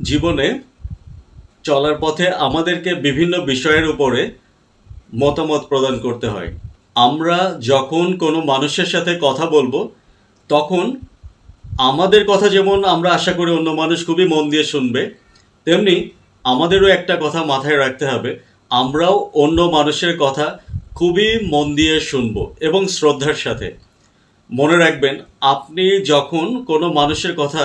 জীবনে চলার পথে আমাদেরকে বিভিন্ন বিষয়ের উপরে মতামত প্রদান করতে হয়। আমরা যখন কোনো মানুষের সাথে কথা বলবো, তখন আমাদের কথা যেমন আমরা আশা করি অন্য মানুষ খুবই মন দিয়ে শুনবে, তেমনি আমাদেরও একটা কথা মাথায় রাখতে হবে, আমরাও অন্য মানুষের কথা খুবই মন দিয়ে শুনবো এবং শ্রদ্ধার সাথে। মনে রাখবেন, আপনি যখন কোনো মানুষের কথা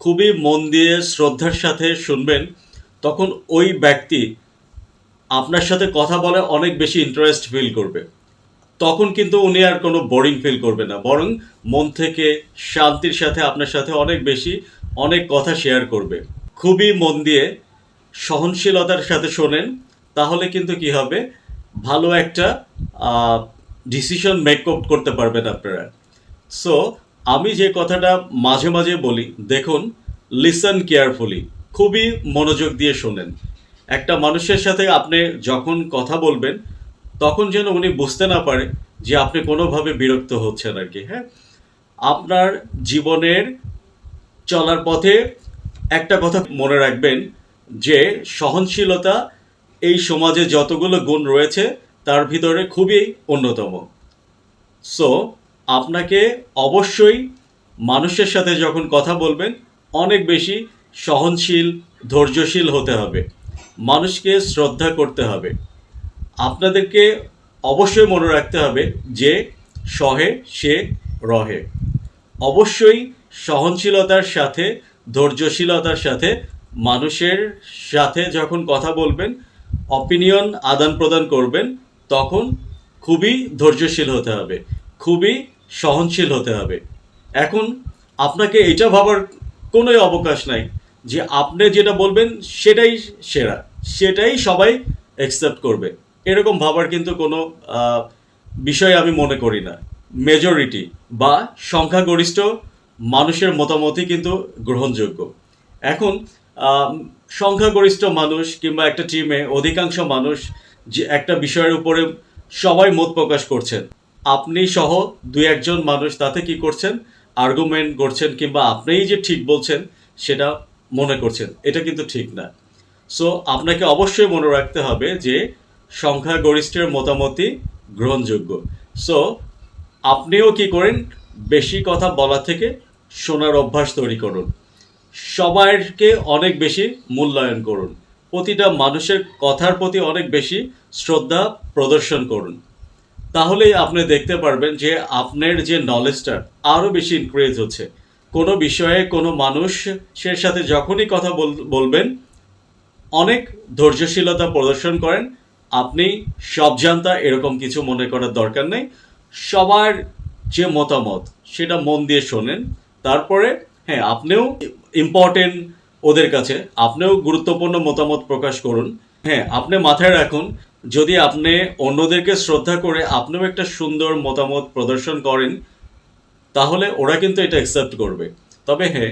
খুবই মন দিয়ে শ্রদ্ধার সাথে শুনবেন, তখন ওই ব্যক্তি আপনার সাথে কথা বলে অনেক বেশি ইন্টারেস্ট ফিল করবে। তখন কিন্তু উনি আর কোনো বোরিং ফিল করবে না, বরং মন থেকে শান্তির সাথে আপনার সাথে অনেক বেশি অনেক কথা শেয়ার করবে। খুবই মন দিয়ে সহনশীলতার সাথে শোনেন, তাহলে কিন্তু কি হবে, ভালো একটা ডিসিশন মেক করতে পারবেন আপনারা। সো আমি যে কথাটা মাঝে মাঝে বলি, দেখুন, লিসন কেয়ারফুলি, খুবই মনোযোগ দিয়ে শোনেন। একটা মানুষের সাথে আপনি যখন কথা বলবেন, তখন যেন উনি বুঝতে না পারে যে আপনি কোনোভাবে বিরক্ত হচ্ছেন আর কি। হ্যাঁ, আপনার জীবনের চলার পথে একটা কথা মনে রাখবেন, যে সহনশীলতা এই সমাজে যতগুলো গুণ রয়েছে তার ভিতরে খুবই অন্যতম। সো আপনাকে অবশ্যই মানুষের সাথে যখন কথা বলবেন, অনেক বেশি সহনশীল, ধৈর্যশীল হতে হবে, মানুষকে শ্রদ্ধা করতে হবে। আপনাদেরকে অবশ্যই মনে রাখতে হবে যে সহে সে রহে। অবশ্যই সহনশীলতার সাথে, ধৈর্যশীলতার সাথে মানুষের সাথে যখন কথা বলবেন, অপিনিয়ন আদান প্রদান করবেন, তখন খুবই ধৈর্যশীল হতে হবে, খুবই সহনশীল হতে হবে। এখন আপনাকে এটা ভাবার কোনোই অবকাশ নাই যে আপনি যেটা বলবেন সেটাই সেরা, সেটাই সবাই অ্যাকসেপ্ট করবে, এরকম ভাবার কিন্তু কোনো বিষয় আমি মনে করি না। মেজরিটি বা সংখ্যাগরিষ্ঠ মানুষের মতামতই কিন্তু গ্রহণযোগ্য। এখন সংখ্যাগরিষ্ঠ মানুষ কিংবা একটা টিমে অধিকাংশ মানুষ যে একটা বিষয়ের উপরে সবাই মত প্রকাশ করছেন, আপনি সহ দুই একজন মানুষ তাতে কি করছেন, আর্গুমেন্ট করছেন, কিংবা আপনিই যে ঠিক বলছেন সেটা মনে করছেন, এটা কিন্তু ঠিক না। সো আপনাকে অবশ্যই মনে রাখতে হবে যে সংখ্যাগরিষ্ঠের মতামতই গ্রহণযোগ্য। সো আপনিও কি করেন, বেশি কথা বলা থেকে শোনার অভ্যাস তৈরি করুন, সবাইকে অনেক বেশি মূল্যায়ন করুন, প্রতিটা মানুষের কথার প্রতি অনেক বেশি শ্রদ্ধা প্রদর্শন করুন। তাহলেই আপনি দেখতে পারবেন যে আপনার যে নলেজটা আরও বেশি ইনক্রিজ হচ্ছে। কোনো বিষয়ে কোনো মানুষের সাথে যখনই কথা বলবেন, অনেক ধৈর্যশীলতা প্রদর্শন করেন। আপনি সব জানতা এরকম কিছু মনে করার দরকার নেই। সবার যে মতামত সেটা মন দিয়ে শোনেন। তারপরে হ্যাঁ, আপনিও ইম্পর্টেন্ট ওদের কাছে, আপনিও গুরুত্বপূর্ণ মতামত প্রকাশ করুন। হ্যাঁ, আপনি মাথায় রাখুন, যদি আপনি অন্যদেরকে শ্রদ্ধা করে আপনিও একটা সুন্দর মতামত প্রদর্শন করেন, তাহলে ওরা কিন্তু এটা অ্যাকসেপ্ট করবে। তবে হ্যাঁ,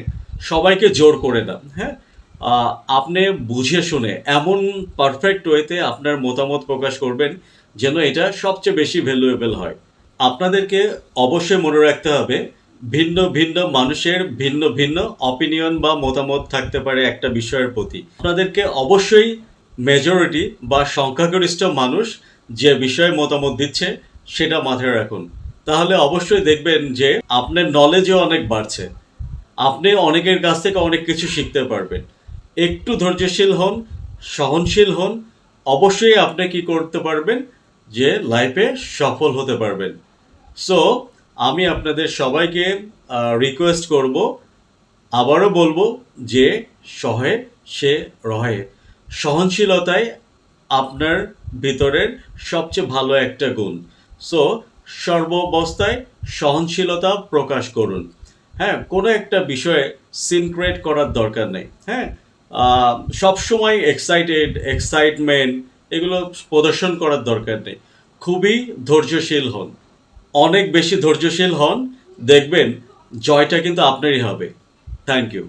সবাইকে জোর করে না। হ্যাঁ, আপনি বুঝে শুনে এমন পারফেক্ট ওয়েতে আপনার মতামত প্রকাশ করবেন যেন এটা সবচেয়ে বেশি ভ্যালুয়েবল হয়। আপনাদেরকে অবশ্যই মনে রাখতে হবে, ভিন্ন ভিন্ন মানুষের ভিন্ন ভিন্ন অপিনিয়ন বা মতামত থাকতে পারে একটা বিষয়ের প্রতি। আপনাদেরকে অবশ্যই মেজরিটি বা সংখ্যাগরিষ্ঠ মানুষ যে বিষয়ে মতামত দিচ্ছে সেটা মাথায় রাখুন। তাহলে অবশ্যই দেখবেন যে আপনার নলেজও অনেক বাড়ছে, আপনি অনেকের কাছ থেকে অনেক কিছু শিখতে পারবেন। একটু ধৈর্যশীল হন, সহনশীল হন, অবশ্যই আপনি কি করতে পারবেন, যে লাইফে সফল হতে পারবেন। সো আমি আপনাদের সবাইকে রিকোয়েস্ট করব, আবারও বলবো, যে সহে সে রহে। সহনশীলতাই আপনার ভিতরের সবচেয়ে ভালো একটা গুণ। সো সর্বাবস্থায় সহনশীলতা প্রকাশ করুন। হ্যাঁ, কোনো একটা বিষয়ে সিন ক্রিয়েট করার দরকার নেই। হ্যাঁ, সবসময় এক্সাইটমেন্ট এগুলো প্রদর্শন করার দরকার নেই। খুবই ধৈর্যশীল হন, অনেক বেশি ধৈর্যশীল হন, দেখবেন জয়টা কিন্তু আপনারই হবে। Thank you.